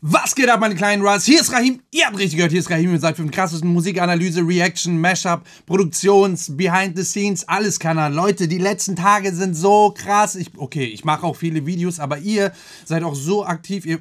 Was geht ab, meine kleinen Russ? Hier ist Rahim. Ihr habt richtig gehört, hier ist Rahim. Ihr seid für den krassesten Musikanalyse, Reaction, Mashup, Produktions, Behind the Scenes, alles Kanal. Leute, die letzten Tage sind so krass. Ich mache auch viele Videos, aber ihr seid auch so aktiv. Ihr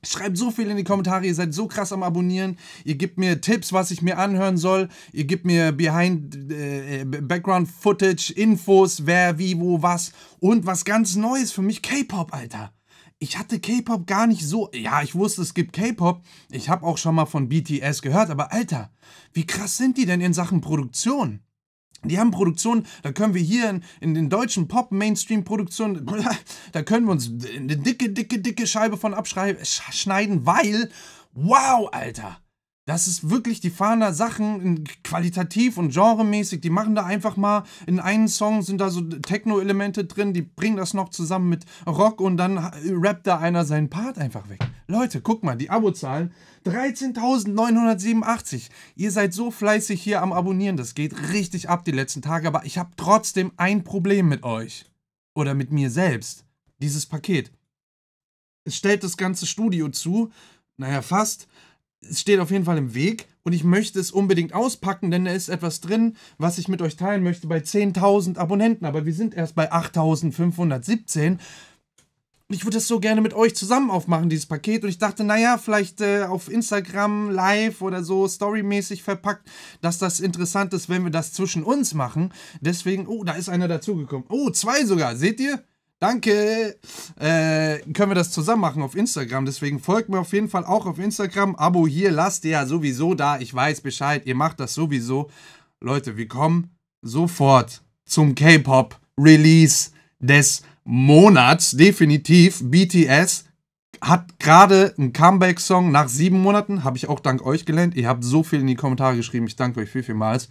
schreibt so viel in die Kommentare, ihr seid so krass am Abonnieren. Ihr gebt mir Tipps, was ich mir anhören soll. Ihr gebt mir Background Footage, Infos, wer, wie, wo, was. Und was ganz Neues für mich, K-Pop, Alter. Ich hatte K-Pop gar nicht so... Ja, ich wusste, es gibt K-Pop. Ich habe auch schon mal von BTS gehört. Aber Alter, wie krass sind die denn in Sachen Produktion? Die haben Produktion, da können wir hier in den deutschen Pop-Mainstream-Produktionen, da können wir uns eine dicke Scheibe von abschneiden, weil, wow, Alter, das ist wirklich, die fahren da Sachen qualitativ und genremäßig, die machen da einfach mal, in einem Song sind da so Techno-Elemente drin, die bringen das noch zusammen mit Rock und dann rappt da einer seinen Part einfach weg. Leute, guck mal, die Abozahlen, 13.987. Ihr seid so fleißig hier am Abonnieren, das geht richtig ab die letzten Tage, aber ich habe trotzdem ein Problem mit euch. Oder mit mir selbst. Dieses Paket. Es stellt das ganze Studio zu, naja, fast. Es steht auf jeden Fall im Weg und ich möchte es unbedingt auspacken, denn da ist etwas drin, was ich mit euch teilen möchte bei 10.000 Abonnenten, aber wir sind erst bei 8.517. Ich würde das so gerne mit euch zusammen aufmachen, dieses Paket, und ich dachte, naja, vielleicht auf Instagram live oder so storymäßig verpackt, dass das interessant ist, wenn wir das zwischen uns machen. Deswegen, oh, da ist einer dazugekommen. Oh, 2 sogar, seht ihr? Danke! Können wir das zusammen machen auf Instagram, deswegen folgt mir auf jeden Fall auch auf Instagram. Abo hier, lasst ihr ja sowieso da, ich weiß Bescheid, ihr macht das sowieso. Leute, wir kommen sofort zum K-Pop-Release des Monats, definitiv. BTS hat gerade einen Comeback-Song nach 7 Monaten, habe ich auch dank euch gelernt. Ihr habt so viel in die Kommentare geschrieben, ich danke euch vielmals.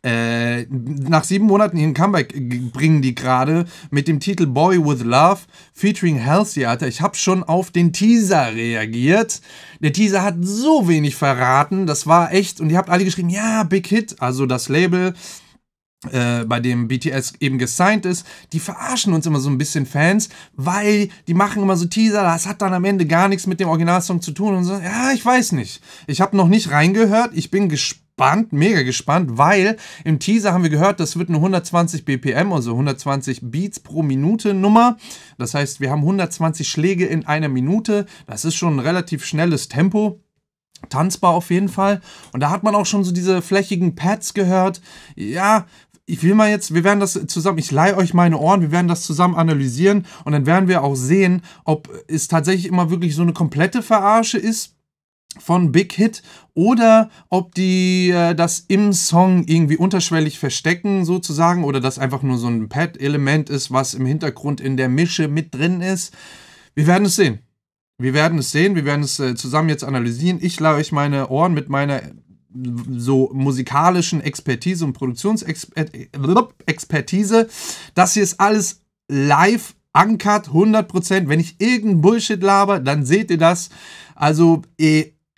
Nach 7 Monaten ihren Comeback bringen die gerade mit dem Titel Boy with Love featuring Halsey, Alter. Ich habe schon auf den Teaser reagiert. Der Teaser hat so wenig verraten, das war echt, und ihr habt alle geschrieben, ja, Big Hit, also das Label, bei dem BTS eben gesigned ist, die verarschen uns immer so ein bisschen Fans, weil die machen immer so Teaser, das hat dann am Ende gar nichts mit dem Originalsong zu tun und so, ja, ich weiß nicht. Ich habe noch nicht reingehört, ich bin gespannt, mega gespannt, weil im Teaser haben wir gehört, das wird eine 120 BPM, also 120 Beats pro Minute Nummer. Das heißt, wir haben 120 Schläge in einer Minute, das ist schon ein relativ schnelles Tempo. Tanzbar auf jeden Fall. Und da hat man auch schon so diese flächigen Pads gehört. Ja, ich werden das zusammen, ich leihe euch meine Ohren, wir werden das zusammen analysieren und dann werden wir auch sehen, ob es tatsächlich immer wirklich so eine komplette Verarsche ist von Big Hit oder ob die das im Song irgendwie unterschwellig verstecken sozusagen oder das einfach nur so ein Pad-Element ist, was im Hintergrund in der Mische mit drin ist. Wir werden es sehen. Wir werden es zusammen jetzt analysieren. Ich leihe euch meine Ohren mit meiner so musikalischen Expertise und Produktionsexpertise. Das hier ist alles live, uncut, 100%. Wenn ich irgendeinen Bullshit laber, dann seht ihr das. Also,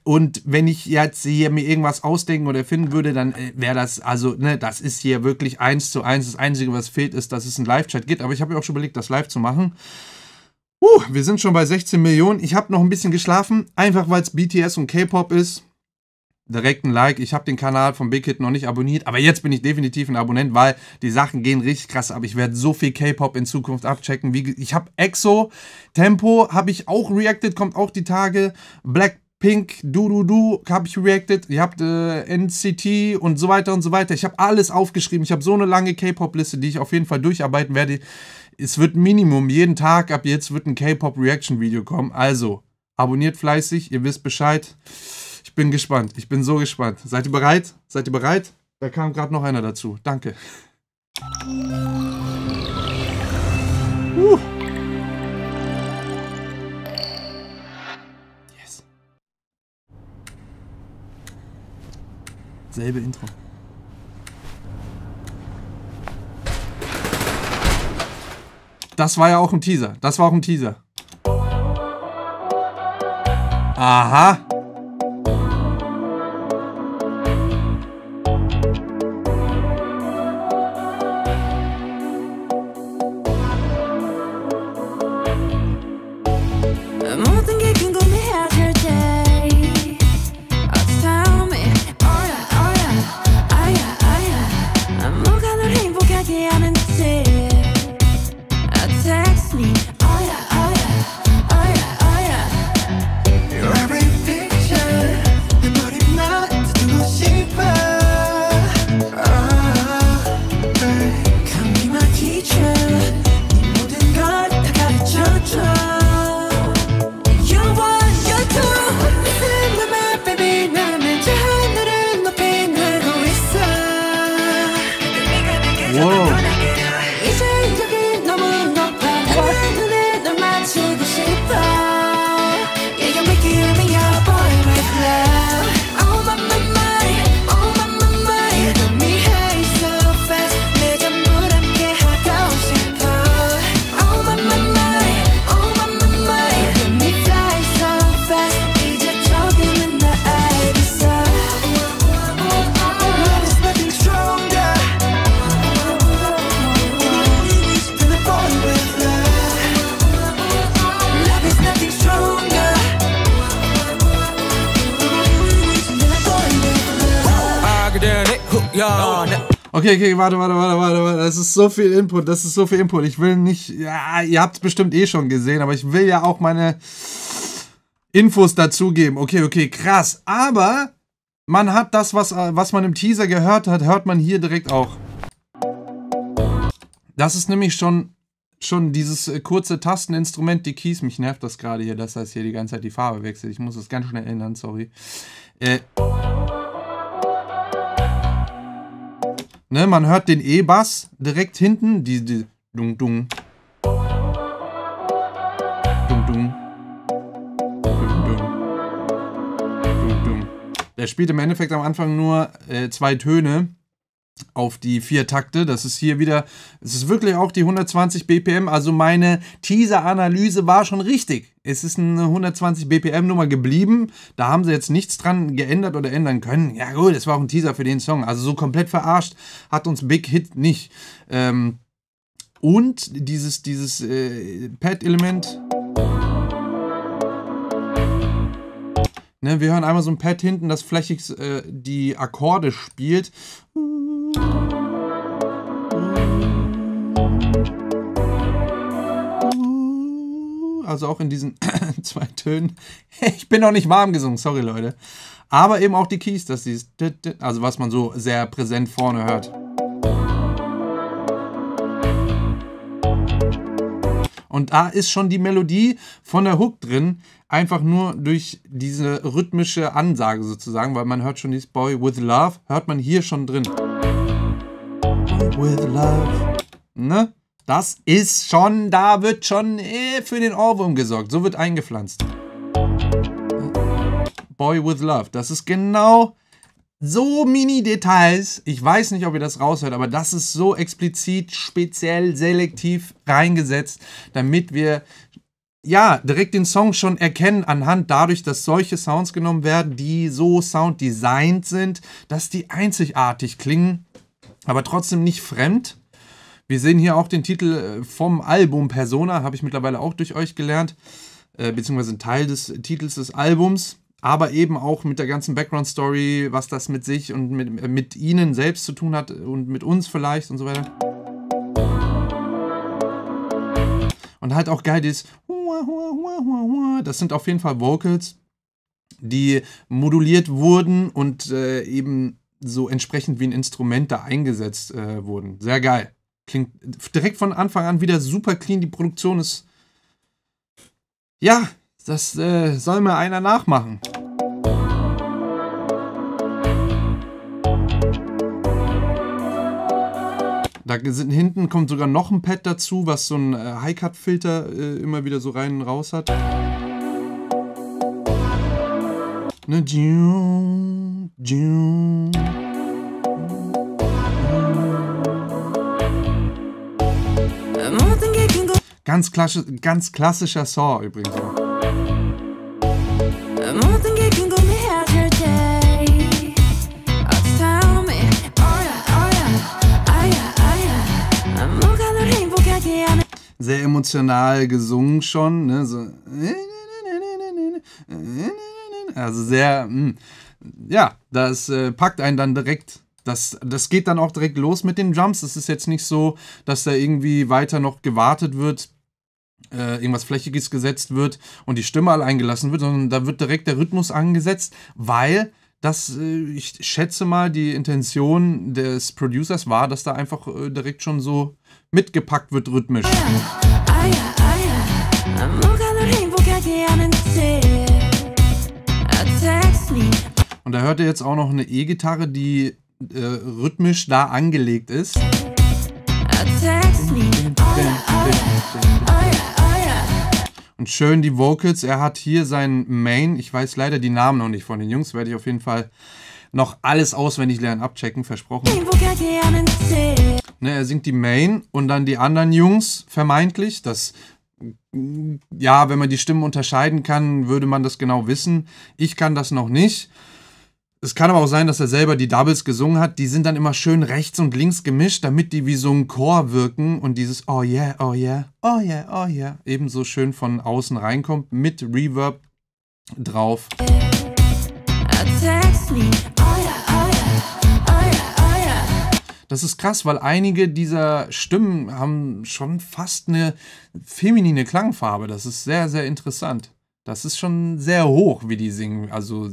und wenn ich jetzt hier mir irgendwas ausdenken oder finden würde, dann wäre das, also, ne, das ist hier wirklich 1:1. Das Einzige, was fehlt, ist, dass es einen Live-Chat gibt. Aber ich habe mir auch schon überlegt, das live zu machen. Wir sind schon bei 16 Millionen. Ich habe noch ein bisschen geschlafen, einfach weil es BTS und K-Pop ist. Direkt ein Like. Ich habe den Kanal von Big Hit noch nicht abonniert, aber jetzt bin ich definitiv ein Abonnent, weil die Sachen gehen richtig krass ab. Ich werde so viel K-Pop in Zukunft abchecken. Ich habe EXO, Tempo habe ich auch reacted, kommt auch die Tage. Blackpink, Du habe ich reacted. Ihr habt NCT und so weiter und so weiter. Ich habe alles aufgeschrieben. Ich habe so eine lange K-Pop-Liste, die ich auf jeden Fall durcharbeiten werde. Es wird Minimum jeden Tag, ab jetzt wird ein K-Pop-Reaction-Video kommen. Also, abonniert fleißig, ihr wisst Bescheid. Ich bin gespannt, ich bin so gespannt. Seid ihr bereit? Seid ihr bereit? Da kam gerade noch einer dazu. Danke. Yes. Selbe Intro. Das war ja auch ein Teaser. Das war auch ein Teaser. Aha. 모든 게 궁금해하실 day. Tell me, oh yeah, oh yeah, oh yeah, oh yeah. 뭐가 널 행복하게 하는지. Text me, oh yeah, oh yeah, oh yeah, oh yeah. Your every picture 내 머리만 두고 싶어. Come be my teacher. 네 모든 걸 다 가르쳐줘. You want, you do. 생각만 baby 나는 저 하늘을 높이 날고 있어. Wow. 이제 여기 너무 높아. 나는 눈에 널 맞추고 싶어. Yeah, you make me your boy with love. Oh my my my, oh my my my. You got me high so fast. 내 전부 함께 하고 싶어. Oh my my my, oh my my my. You got me fly so fast. 이제 조금은 나 알겠어. Love is nothing stronger than a boy with love. Love is nothing stronger than a boy with love. Okay, warte. Das ist so viel Input. Ich will nicht, ja, ihr habt es bestimmt eh schon gesehen, aber ich will ja auch meine Infos dazugeben. Okay, krass. Aber man hat das, was man im Teaser gehört hat, hört man hier direkt auch. Das ist nämlich schon dieses kurze Tasteninstrument, die Keys. Mich nervt das gerade hier, dass das hier die ganze Zeit die Farbe wechselt. Ich muss es ganz schnell ändern, sorry. Ne, man hört den E-Bass direkt hinten, die Dung Dung. Dung Dung. Dung Dung. Dung Dung. Der spielt im Endeffekt am Anfang nur 2 Töne auf die 4 Takte. Das ist hier wieder, es ist wirklich auch die 120 BPM, also meine Teaser-Analyse war schon richtig. Es ist eine 120 BPM-Nummer geblieben, da haben sie jetzt nichts dran geändert oder ändern können. Ja gut, es war auch ein Teaser für den Song, also so komplett verarscht hat uns Big Hit nicht. Und dieses Pad-Element, ne, wir hören einmal so ein Pad hinten, das flächig die Akkorde spielt. Also auch in diesen 2 Tönen. Ich bin noch nicht warm gesungen, sorry Leute. Aber eben auch die Keys, dass dieses, also was man so sehr präsent vorne hört. Und da ist schon die Melodie von der Hook drin, einfach nur durch diese rhythmische Ansage sozusagen, weil man hört schon dieses Boy with Love, hört man hier schon drin. Boy with Love. Ne? Das ist schon, da wird schon für den Ohrwurm gesorgt. So wird eingepflanzt. Boy with Love. Das ist genau so Mini-Details. Ich weiß nicht, ob ihr das raushört, aber das ist so explizit, speziell, selektiv reingesetzt, damit wir ja direkt den Song schon erkennen anhand dadurch, dass solche Sounds genommen werden, die so sounddesignt sind, dass die einzigartig klingen, aber trotzdem nicht fremd. Wir sehen hier auch den Titel vom Album Persona, habe ich mittlerweile auch durch euch gelernt, beziehungsweise ein Teil des Titels des Albums, aber eben auch mit der ganzen Background-Story, was das mit sich und mit ihnen selbst zu tun hat und mit uns vielleicht und so weiter. Und halt auch geil ist, das sind auf jeden Fall Vocals, die moduliert wurden und eben so entsprechend wie ein Instrument da eingesetzt wurden. Sehr geil. Klingt direkt von Anfang an wieder super clean. Die Produktion ist... Ja, das soll mir einer nachmachen. Da sind, hinten kommt sogar noch ein Pad dazu, was so ein High-Cut-Filter immer wieder so rein und raus hat. Ne, Ganz klassischer Saw übrigens. Sehr emotional gesungen schon, ne? So. Also sehr, ja, das packt einen dann direkt. Das geht dann auch direkt los mit den Drums. Es ist jetzt nicht so, dass da irgendwie weiter noch gewartet wird, irgendwas Flächiges gesetzt wird und die Stimme allein gelassen wird, sondern da wird direkt der Rhythmus angesetzt, weil das, ich schätze mal, die Intention des Producers war, dass da einfach direkt schon so mitgepackt wird rhythmisch. Und da hört ihr jetzt auch noch eine E-Gitarre, die rhythmisch da angelegt ist. Und schön die Vocals. Er hat hier sein Main. Ich weiß leider die Namen noch nicht von den Jungs. Werde ich auf jeden Fall noch alles auswendig lernen, abchecken. Versprochen. Ne, er singt die Main und dann die anderen Jungs vermeintlich. Das, ja, wenn man die Stimmen unterscheiden kann, würde man das genau wissen. Ich kann das noch nicht. Es kann aber auch sein, dass er selber die Doubles gesungen hat. Die sind dann immer schön rechts und links gemischt, damit die wie so ein Chor wirken und dieses Oh yeah, oh yeah, oh yeah, oh yeah ebenso schön von außen reinkommt mit Reverb drauf. Das ist krass, weil einige dieser Stimmen haben schon fast eine feminine Klangfarbe. Das ist sehr, sehr interessant. Das ist schon sehr hoch, wie die singen. Also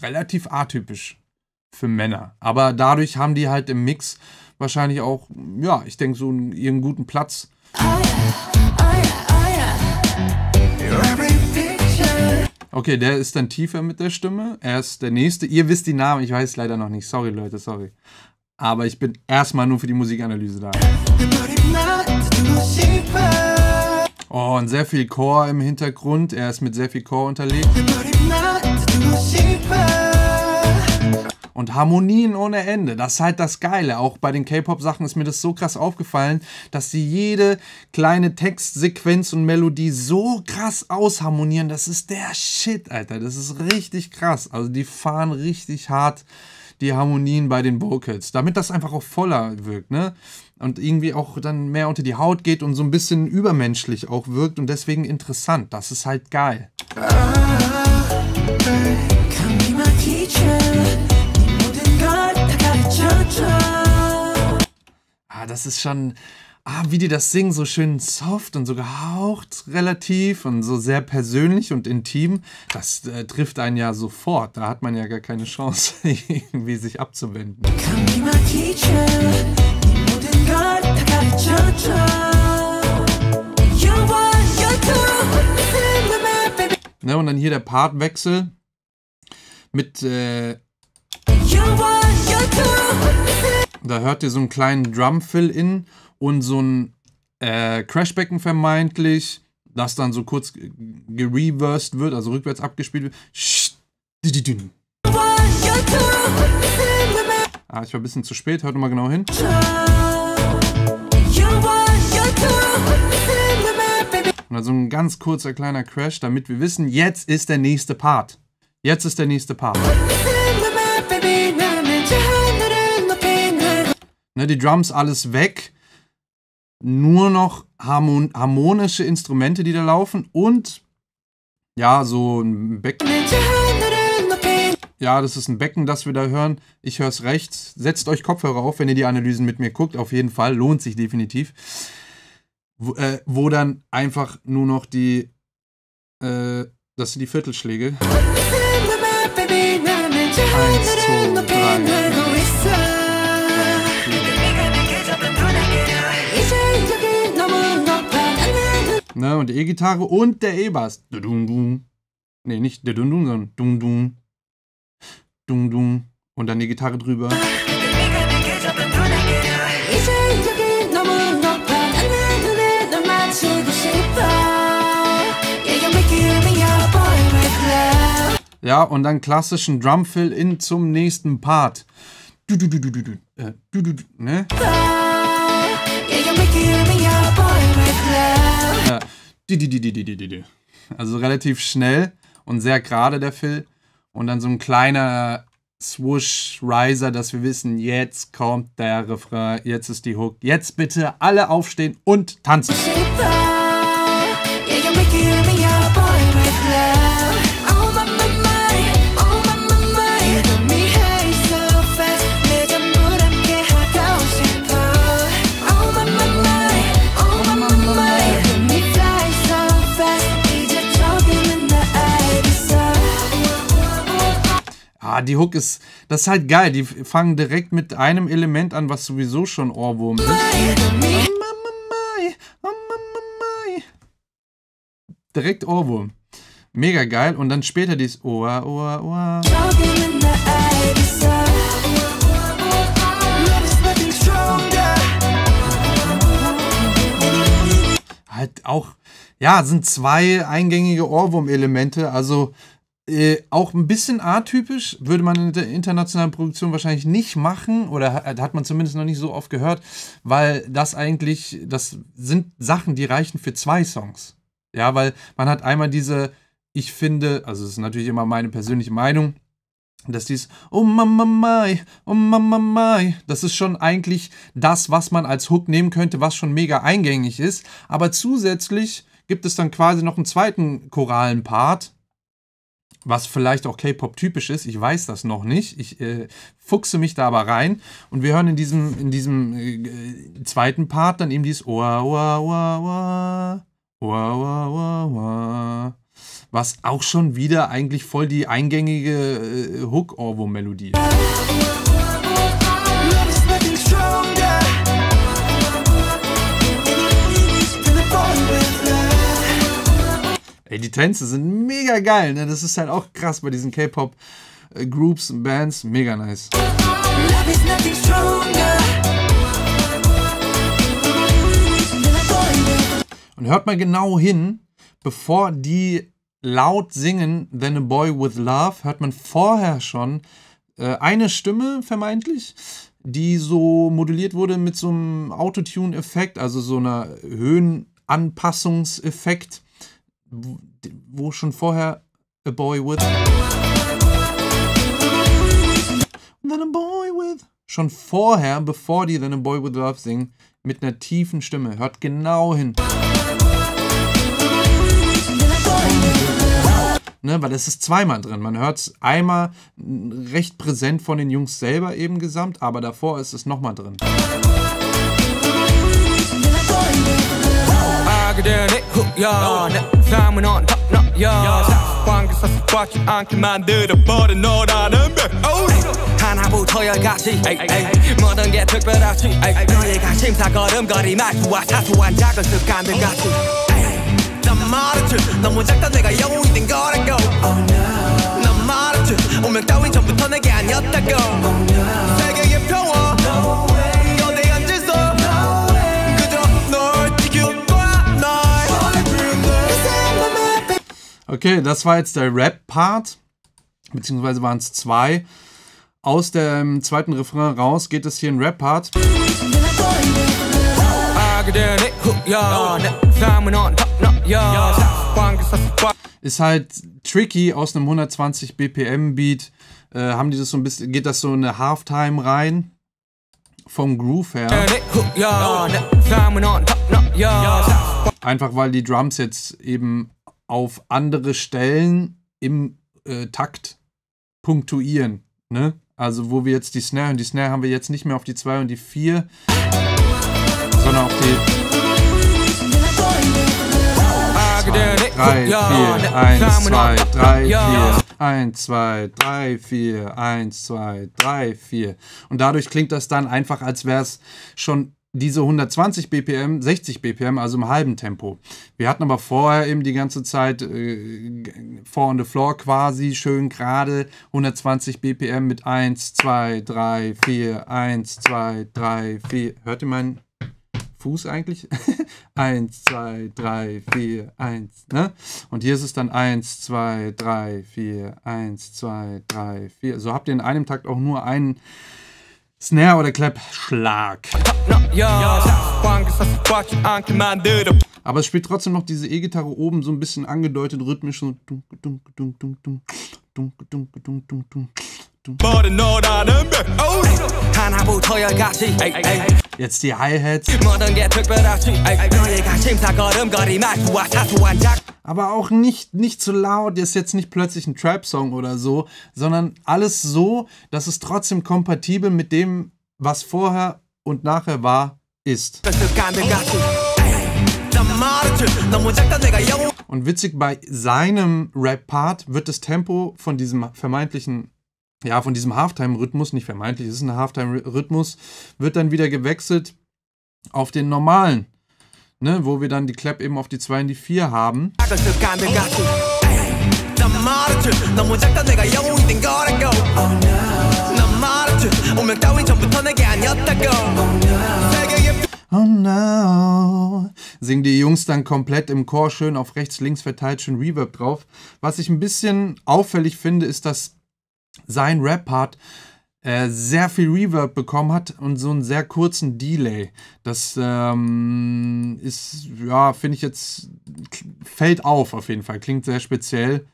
relativ atypisch für Männer. Aber dadurch haben die halt im Mix wahrscheinlich auch, ja, ich denke, so ihren guten Platz. Okay, der ist dann tiefer mit der Stimme. Er ist der Nächste. Ihr wisst die Namen, ich weiß leider noch nicht. Sorry, Leute, sorry. Aber ich bin erstmal nur für die Musikanalyse da. Oh, und sehr viel Chor im Hintergrund. Er ist mit sehr viel Chor unterlegt. Und Harmonien ohne Ende. Das ist halt das Geile. Auch bei den K-Pop-Sachen ist mir das so krass aufgefallen, dass sie jede kleine Textsequenz und Melodie so krass ausharmonieren. Das ist der Shit, Alter. Das ist richtig krass. Also die fahren richtig hart die Harmonien bei den Vocals, damit das einfach auch voller wirkt, ne? Und irgendwie auch dann mehr unter die Haut geht und so ein bisschen übermenschlich auch wirkt und deswegen interessant. Das ist halt geil. Das ist schon, wie die das singen, so schön soft und so gehaucht relativ und so sehr persönlich und intim. Das trifft einen ja sofort. Da hat man ja gar keine Chance, irgendwie sich abzuwenden. Ne, und dann hier der Partwechsel mit da hört ihr so einen kleinen Drum-Fill-In und so ein Crashbecken vermeintlich, das dann so kurz gereversed wird, also rückwärts abgespielt wird. Ich war ein bisschen zu spät, hört nochmal genau hin. Und dann so ein ganz kurzer kleiner Crash, damit wir wissen, jetzt ist der nächste Part. Jetzt ist der nächste Part. Ne, die Drums alles weg. Nur noch harmonische Instrumente, die da laufen. Und ja, so ein Becken. Ja, das ist ein Becken, das wir da hören. Ich höre es rechts. Setzt euch Kopfhörer auf, wenn ihr die Analysen mit mir guckt. Auf jeden Fall. Lohnt sich definitiv. Wo dann einfach nur noch die das sind die Viertelschläge. 1, 2, 3. Ne, und die E-Gitarre und der E-Bass. Ne, nicht der Dun-Dun, sondern Dun-Dun. Dun-Dun. Und dann die Gitarre drüber. Ja, und dann klassischen Drum-Fill-In zum nächsten Part. Ne? Also relativ schnell und sehr gerade der Fill. Und dann so ein kleiner Swoosh-Riser, dass wir wissen, jetzt kommt der Refrain, jetzt ist die Hook. Jetzt bitte alle aufstehen und tanzen. die Hook ist, das ist halt geil. Die fangen direkt mit einem Element an, was sowieso schon Ohrwurm ist. Direkt Ohrwurm. Mega geil. Und dann später dieses Oa, Oa, Oa. Halt auch, ja, sind 2 eingängige Ohrwurm-Elemente, also auch ein bisschen atypisch, würde man in der internationalen Produktion wahrscheinlich nicht machen oder hat man zumindest noch nicht so oft gehört, weil das sind Sachen, die reichen für 2 Songs. Ja, weil man hat einmal diese, ich finde, also es ist natürlich immer meine persönliche Meinung, dass dieses Oh Mama Mai, das ist schon eigentlich das, was man als Hook nehmen könnte, was schon mega eingängig ist, aber zusätzlich gibt es dann quasi noch einen zweiten choralen Part, was vielleicht auch K-Pop typisch ist, ich weiß das noch nicht, ich fuchse mich da aber rein und wir hören in diesem zweiten Part dann eben dieses Oa, Oa, Oa, Oa, Oa, Oa, Oa, Oa, was auch schon wieder eigentlich voll die eingängige Hook-Ohrwurm-Melodie ist. Ey, die Tänze sind mega geil, ne? Das ist halt auch krass bei diesen K-Pop-Groups und Bands. Mega nice. Und hört mal genau hin, bevor die laut singen Then a Boy with Love, hört man vorher schon eine Stimme vermeintlich, die so moduliert wurde mit so einem Autotune-Effekt, also so einer Höhenanpassungseffekt, wo schon vorher A Boy with Then a Boy with schon vorher, bevor die Then a Boy with Love singen, mit einer tiefen Stimme. Hört genau hin. Ne, weil es ist zweimal drin. Man hört es einmal recht präsent von den Jungs selber eben gesamt, aber davor ist es nochmal drin. 너무 작다 내가 영웅이 된 거라고 난 말했지 운명 따윈 전부터 내게 아니었다고 세계의 평화 거대한 질서 그저 널 지킬 거야 날. Okay, das war jetzt der Rap-Part, beziehungsweise waren es 2. Aus dem zweiten Refrain raus geht es hier in Rap-Part. Ist halt tricky aus einem 120 BPM Beat. Haben die das so ein bisschen, geht das so eine Halftime rein vom Groove her. Einfach weil die Drums jetzt eben auf andere Stellen im Takt punktuieren. Ne? Also wo wir jetzt die Snare und die Snare haben wir jetzt nicht mehr auf die 2 und die 4, sondern auf die 3, 4, 1, 2, 3, 4, 1, 2, 3, 4, 1, 2, 3, 4. Und dadurch klingt das dann einfach, als wäre es schon diese 120 BPM, 60 BPM, also im halben Tempo. Wir hatten aber vorher eben die ganze Zeit Four on the Floor quasi, schön gerade 120 BPM mit 1, 2, 3, 4, 1, 2, 3, 4. Hört ihr meinen Fuß eigentlich? 1, 2, 3, 4, 1. Ne? Und hier ist es dann 1, 2, 3, 4, 1, 2, 3, 4. So habt ihr in einem Takt auch nur einen Snare- oder Clap-Schlag. Aber es spielt trotzdem noch diese E-Gitarre oben so ein bisschen angedeutet, rhythmisch so. Jetzt die Hi-Hats. Aber auch nicht zu laut, ist jetzt nicht plötzlich ein Trap-Song oder so, sondern alles so, dass es trotzdem kompatibel mit dem, was vorher und nachher war, ist. Und witzig, bei seinem Rap-Part wird das Tempo von diesem vermeintlichen ja, von diesem Halftime-Rhythmus, nicht vermeintlich, es ist ein Halftime-Rhythmus, wird dann wieder gewechselt auf den normalen, ne, wo wir dann die Clap eben auf die 2 und die 4 haben. Oh no. Singen die Jungs dann komplett im Chor schön auf rechts, links verteilt, schön Reverb drauf. Was ich ein bisschen auffällig finde, ist, dass sein Rap-Part sehr viel Reverb bekommen hat und so einen sehr kurzen Delay. Das ist, ja, finde ich jetzt, fällt auf jeden Fall. Klingt sehr speziell.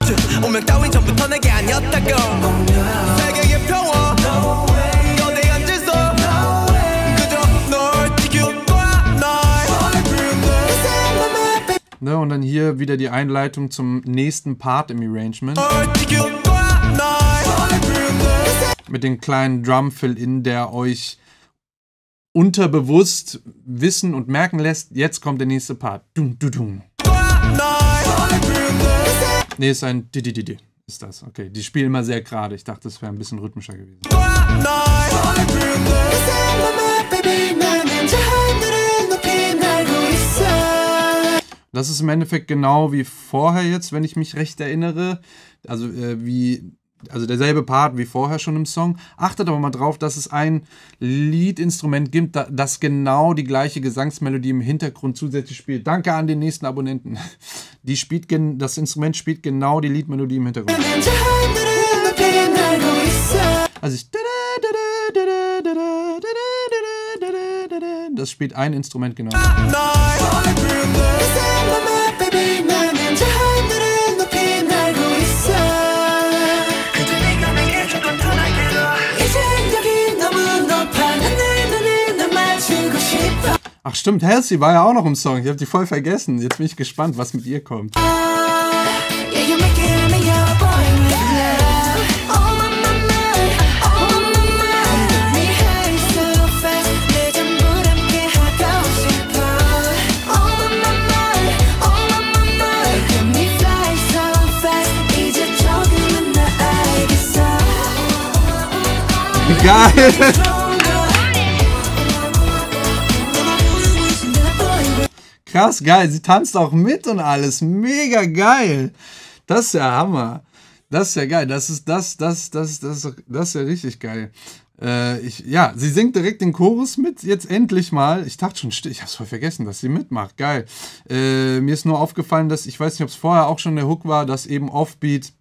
Ne, und dann hier wieder die Einleitung zum nächsten Part im Arrangement. Mit dem kleinen Drum-Fill-In, der euch unterbewusst wissen und merken lässt, jetzt kommt der nächste Part. Dum, dum, dum. Ne, ist ein Di-Di-Di-Di. Ist das, okay. Die spielen immer sehr gerade. Ich dachte, das wäre ein bisschen rhythmischer gewesen. Das ist im Endeffekt genau wie vorher jetzt, wenn ich mich recht erinnere. Also also derselbe Part wie vorher schon im Song. Achtet aber mal drauf, dass es ein Leadinstrument gibt, das genau die gleiche Gesangsmelodie im Hintergrund zusätzlich spielt. Danke an den nächsten Abonnenten. Das Instrument spielt genau die Leadmelodie im Hintergrund. Also das spielt ein Instrument genau. Ach stimmt, Halsey war ja auch noch im Song. Ich habe die voll vergessen. Jetzt bin ich gespannt, was mit ihr kommt. Geil! Krass, geil. Sie tanzt auch mit und alles. Mega geil. Das ist ja Hammer. Das ist ja geil. Das ist ja richtig geil. Ja, sie singt direkt den Chorus mit, jetzt endlich mal. Ich dachte schon, ich hab's voll vergessen, dass sie mitmacht. Geil. Mir ist nur aufgefallen, dass, ich weiß nicht, ob es vorher auch schon der Hook war, dass eben Offbeat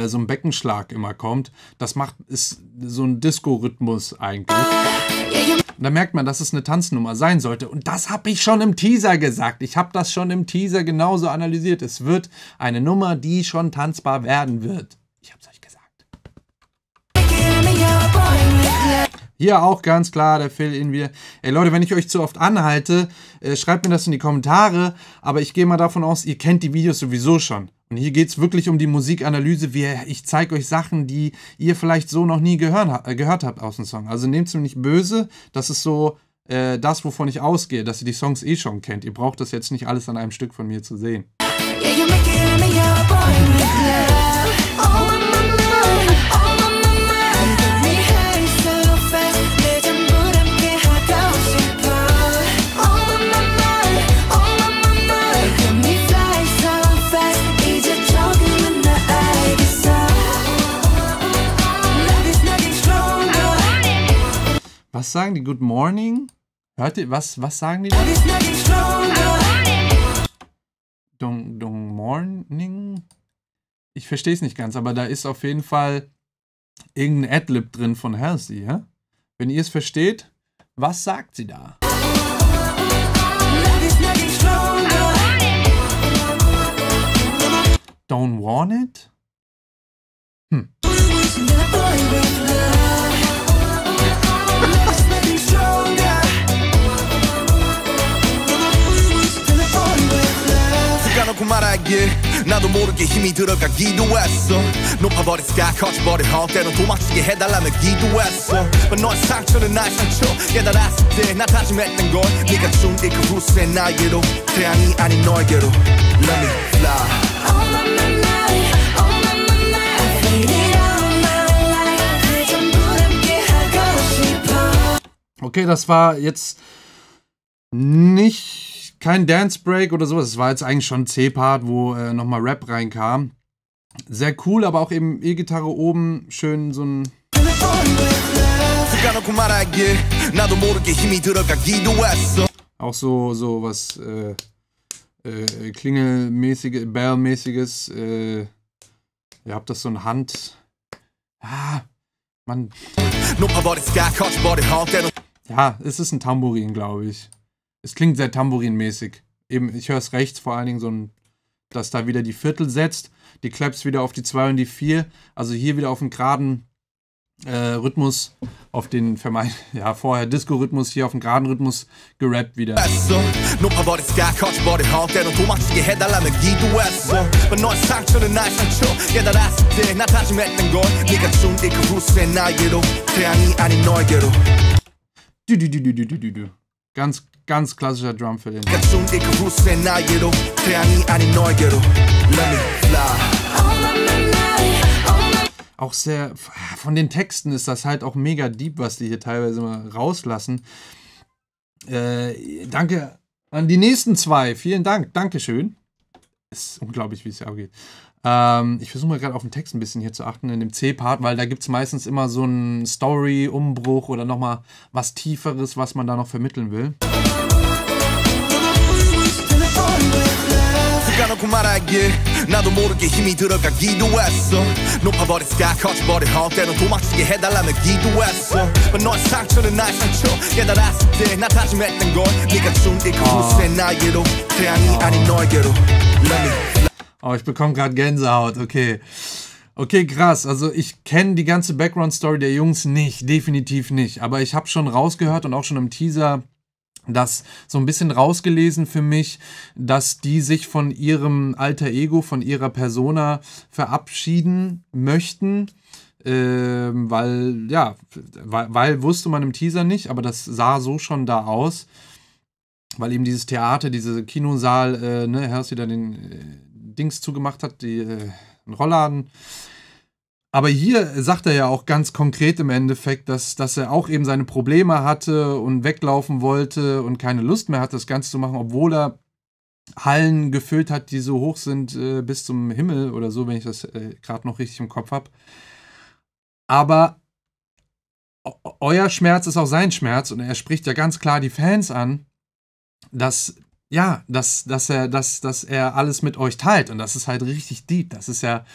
so ein Beckenschlag immer kommt. Das ist so ein Disco-Rhythmus eigentlich. Da merkt man, dass es eine Tanznummer sein sollte. Und das habe ich schon im Teaser gesagt. Ich habe das schon im Teaser genauso analysiert. Es wird eine Nummer, die schon tanzbar werden wird. Ich habe es euch gesagt. Hier auch ganz klar der Fill-In wieder. Ey Leute, wenn ich euch zu oft anhalte, schreibt mir das in die Kommentare. Aber ich gehe mal davon aus, ihr kennt die Videos sowieso schon. Und hier geht es wirklich um die Musikanalyse. Ich zeige euch Sachen, die ihr vielleicht so noch nie gehört habt aus dem Song. Also nehmt es mir nicht böse. Das ist so das, wovon ich ausgehe, dass ihr die Songs eh schon kennt. Ihr braucht das jetzt nicht alles an einem Stück von mir zu sehen. Was sagen die? Good morning? Hört ihr? Was sagen die da? Don't morning? Ich verstehe es nicht ganz, aber da ist auf jeden Fall irgendein Adlib drin von Halsey, ja? Wenn ihr es versteht, was sagt sie da? Don't want it? 놓고 말하길 나도 모르게 힘이 들어가기도 했어 높아버린 sky 커져버린 헛 때론 도망치게 해달라며 기도했어 너의 상처는 나의 상처 깨달았을 때 나 다짐했던 걸 네가 준 그 후세 나에게로 태양이 아닌 너에게로 Let me fly All of my life I faded all my life Okay, das war jetzt nicht kein Dance Break oder sowas. Es war jetzt eigentlich schon ein C-Part, wo nochmal Rap reinkam. Sehr cool, aber auch eben E-Gitarre oben, schön so ein... Auch so was Klingelmäßiges, Bell-mäßiges. Ihr habt das so ein Hand... Mann. Ja, es ist ein Tambourin, glaube ich. Es klingt sehr Tambourin-mäßig. Eben, ich höre es rechts vor allen Dingen so ein, dass da wieder die Viertel setzt, die Claps wieder auf die 2 und die 4, also hier wieder auf den geraden Rhythmus, auf den vorher Disco-Rhythmus, hier auf den geraden Rhythmus gerappt wieder. Ganz klassischer Drumfill. Auch sehr, von den Texten ist das halt auch mega deep, was die hier teilweise mal rauslassen. Danke an die nächsten 2. Vielen Dank. Dankeschön. Ist unglaublich, wie es ja auch geht. Ich versuche mal gerade auf den Text ein bisschen hier zu achten in dem C-Part, weil da gibt es meistens immer so einen Story-Umbruch oder nochmal was Tieferes, was man da noch vermitteln will. 나도 모르게 힘이 들어가기도 했어 높아버린 sky 커져버린 헛 때론 도망치게 해달라며 기도했어 너의 상처는 나의 상처 깨달았을 때 나 다짐했던 걸 네가 준 이 그곳에 나에게로 태양이 아닌 너에게로 Oh, ich bekomme gerade Gänsehaut, okay. Okay, krass. Also ich kenne die ganze Background-Story der Jungs nicht, definitiv nicht. Aber ich habe schon rausgehört und auch schon im Teaser das so ein bisschen rausgelesen für mich, dass die sich von ihrem Alter Ego, von ihrer Persona verabschieden möchten. Weil wusste man im Teaser nicht, aber das sah so schon da aus. Weil eben dieses Theater, diese Kinosaal, Halsey da den Dings zugemacht hat, den Rollladen. Aber hier sagt er ja auch ganz konkret im Endeffekt, dass er auch eben seine Probleme hatte und weglaufen wollte und keine Lust mehr hatte, das Ganze zu machen, obwohl er Hallen gefüllt hat, die so hoch sind bis zum Himmel oder so, wenn ich das gerade noch richtig im Kopf habe. Aber euer Schmerz ist auch sein Schmerz und er spricht ja ganz klar die Fans an, dass er alles mit euch teilt und das ist halt richtig deep. Das ist ja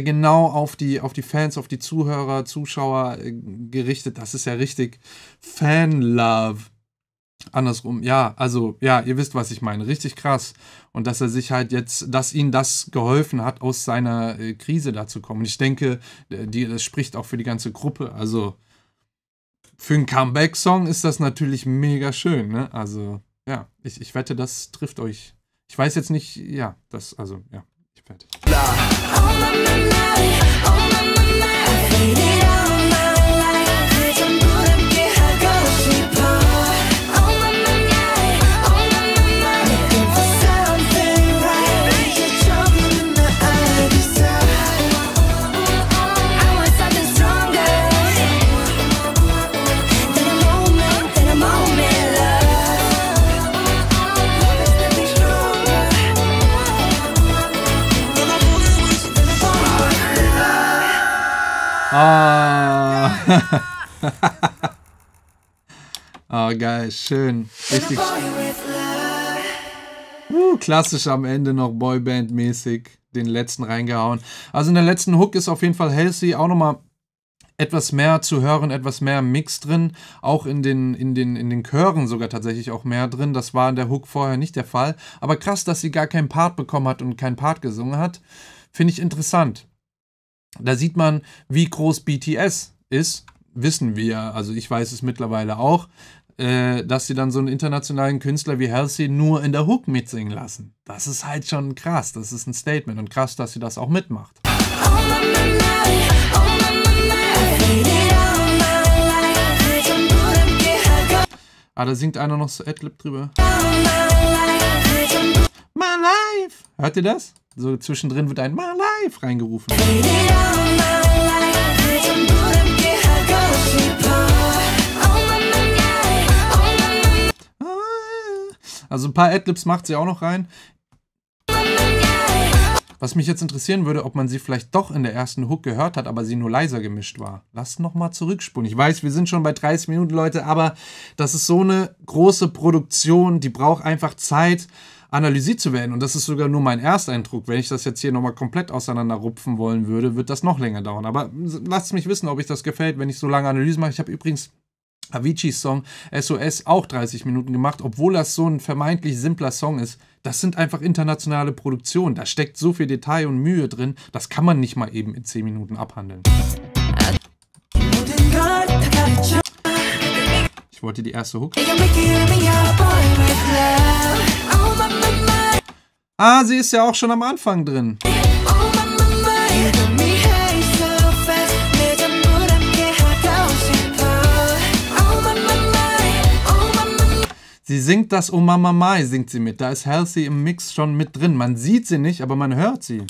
genau auf die Fans, auf die Zuhörer, Zuschauer gerichtet. Das ist ja richtig Fan-Love. Andersrum, ihr wisst, was ich meine. Richtig krass. Und dass er sich halt jetzt, dass ihm das geholfen hat, aus seiner Krise da zu kommen. Und ich denke, das spricht auch für die ganze Gruppe. Also für einen Comeback-Song ist das natürlich mega schön, ne? Also ja, ich wette, das trifft euch. Ich weiß jetzt nicht, ich wette. Geil, schön. Richtig. Klassisch am Ende noch Boyband-mäßig den letzten reingehauen. Also in der letzten Hook ist auf jeden Fall Halsey auch nochmal etwas mehr zu hören, etwas mehr Mix drin. Auch in den Chören sogar tatsächlich auch mehr drin. Das war in der Hook vorher nicht der Fall. Aber krass, dass sie gar keinen Part bekommen hat und keinen Part gesungen hat. Finde ich interessant. Da sieht man, wie groß BTS ist. Wissen wir, also ich weiß es mittlerweile auch, dass sie dann so einen internationalen Künstler wie Halsey nur in der Hook mitsingen lassen. Das ist halt schon krass, das ist ein Statement und krass, dass sie das auch mitmacht. Da singt einer noch so Adlib drüber. My life! Hört ihr das? So zwischendrin wird ein My life reingerufen. Also ein paar Adlibs macht sie auch noch rein. Was mich jetzt interessieren würde, ob man sie vielleicht doch in der ersten Hook gehört hat, aber sie nur leiser gemischt war. Lasst nochmal zurückspulen. Ich weiß, wir sind schon bei 30 Minuten, Leute, aber das ist so eine große Produktion, die braucht einfach Zeit, analysiert zu werden. Und das ist sogar nur mein Ersteindruck. Wenn ich das jetzt hier nochmal komplett auseinanderrupfen wollen würde, wird das noch länger dauern. Aber lasst mich wissen, ob euch das gefällt, wenn ich so lange Analyse mache. Ich habe übrigens Aviciis Song SOS auch 30 Minuten gemacht, obwohl das so ein vermeintlich simpler Song ist. Das sind einfach internationale Produktionen. Da steckt so viel Detail und Mühe drin, das kann man nicht mal eben in 10 Minuten abhandeln. Ich wollte die erste Hook. Ah, sie ist ja auch schon am Anfang drin. Sie singt das Oh Mama Mai, singt sie mit. Da ist Halsey im Mix schon mit drin. Man sieht sie nicht, aber man hört sie.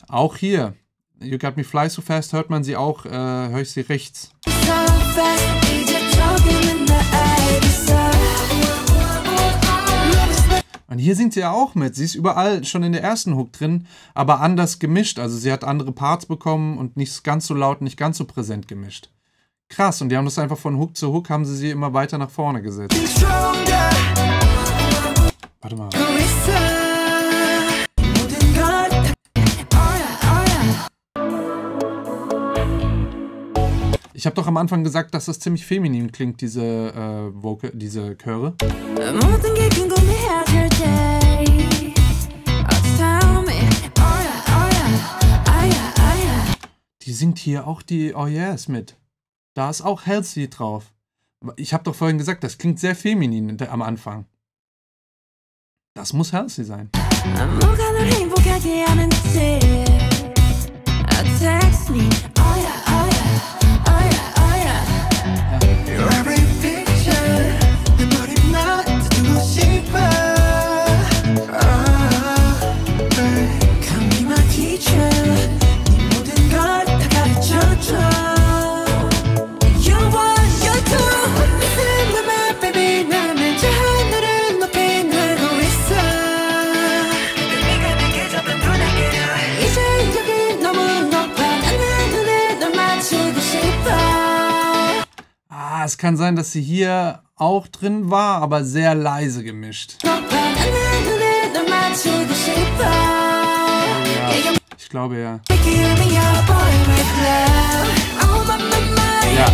Auch hier. You Got Me Fly So Fast hört man sie auch, höre ich sie rechts. Und hier singt sie ja auch mit. Sie ist überall schon in der ersten Hook drin, aber anders gemischt. Also sie hat andere Parts bekommen und nicht ganz so laut, nicht ganz so präsent gemischt. Krass, und die haben das einfach von Hook zu Hook, haben sie immer weiter nach vorne gesetzt. Warte mal. Ich habe doch am Anfang gesagt, dass das ziemlich feminin klingt, diese Chöre. Die singt hier auch die Oh Yes mit. Da ist auch Halsey drauf. Ich habe doch vorhin gesagt, das klingt sehr feminin am Anfang. Das muss Halsey sein. Es kann sein, dass sie hier auch drin war, aber sehr leise gemischt. Ja, ich glaube ja. Ja.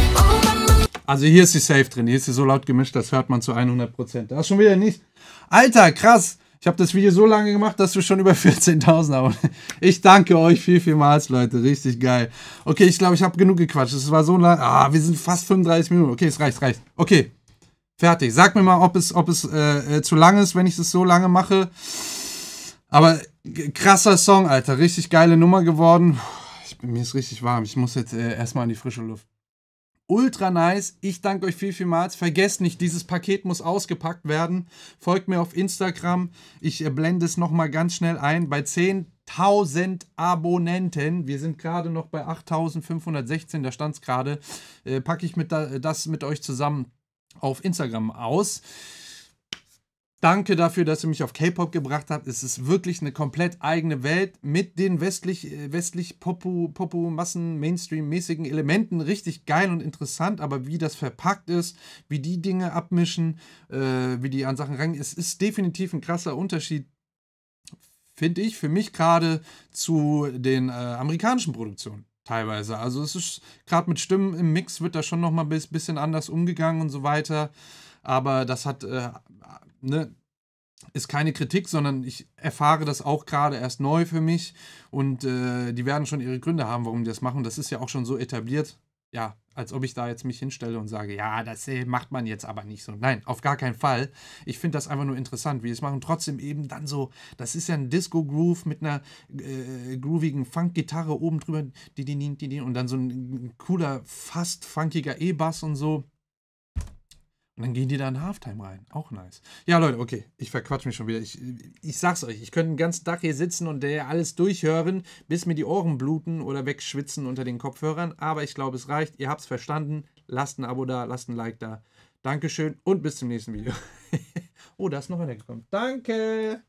Also hier ist sie safe drin. Hier ist sie so laut gemischt, das hört man zu 100%. Das ist schon wieder nicht. Alter, krass. Ich habe das Video so lange gemacht, dass wir schon über 14.000 haben. Ich danke euch vielmals, Leute. Richtig geil. Okay, ich glaube, ich habe genug gequatscht. Es war so lang. Ah, wir sind fast 35 Minuten. Okay, es reicht. Okay, fertig. Sag mir mal, ob es zu lang ist, wenn ich das so lange mache. Aber krasser Song, Alter. Richtig geile Nummer geworden. Mir ist richtig warm. Ich muss jetzt erstmal in die frische Luft. Ultra nice. Ich danke euch vielmals. Vergesst nicht, dieses Paket muss ausgepackt werden. Folgt mir auf Instagram. Ich blende es nochmal ganz schnell ein. Bei 10.000 Abonnenten, wir sind gerade noch bei 8.516, da stand es gerade, packe ich das mit euch zusammen auf Instagram aus. Danke dafür, dass ihr mich auf K-Pop gebracht habt. Es ist wirklich eine komplett eigene Welt mit den westlich Massen, Mainstream-mäßigen Elementen. Richtig geil und interessant, aber wie das verpackt ist, wie die Dinge abmischen, wie die an Sachen rangehen. Es ist definitiv ein krasser Unterschied, finde ich, für mich gerade zu den amerikanischen Produktionen teilweise. Also es ist gerade mit Stimmen im Mix wird da schon nochmal ein bisschen anders umgegangen und so weiter. Aber das hat... ist keine Kritik, sondern ich erfahre das auch gerade erst neu für mich und die werden schon ihre Gründe haben, warum die das machen. Das ist ja auch schon so etabliert, ja, als ob ich da jetzt mich hinstelle und sage, ja, das macht man jetzt aber nicht so. Nein, auf gar keinen Fall. Ich finde das einfach nur interessant, wie die es machen. Trotzdem eben dann so, das ist ja ein Disco-Groove mit einer groovigen Funk-Gitarre oben drüber und dann so ein cooler, fast funkiger E-Bass und so. Und dann gehen die da in Halftime rein. Auch nice. Ja, Leute, okay. Ich verquatsch mich schon wieder. Ich sag's euch, ich könnte den ganzen Tag hier sitzen und alles durchhören, bis mir die Ohren bluten oder wegschwitzen unter den Kopfhörern. Aber ich glaube, es reicht. Ihr habt's verstanden. Lasst ein Abo da, lasst ein Like da. Dankeschön und bis zum nächsten Video. Oh, da ist noch einer gekommen. Danke!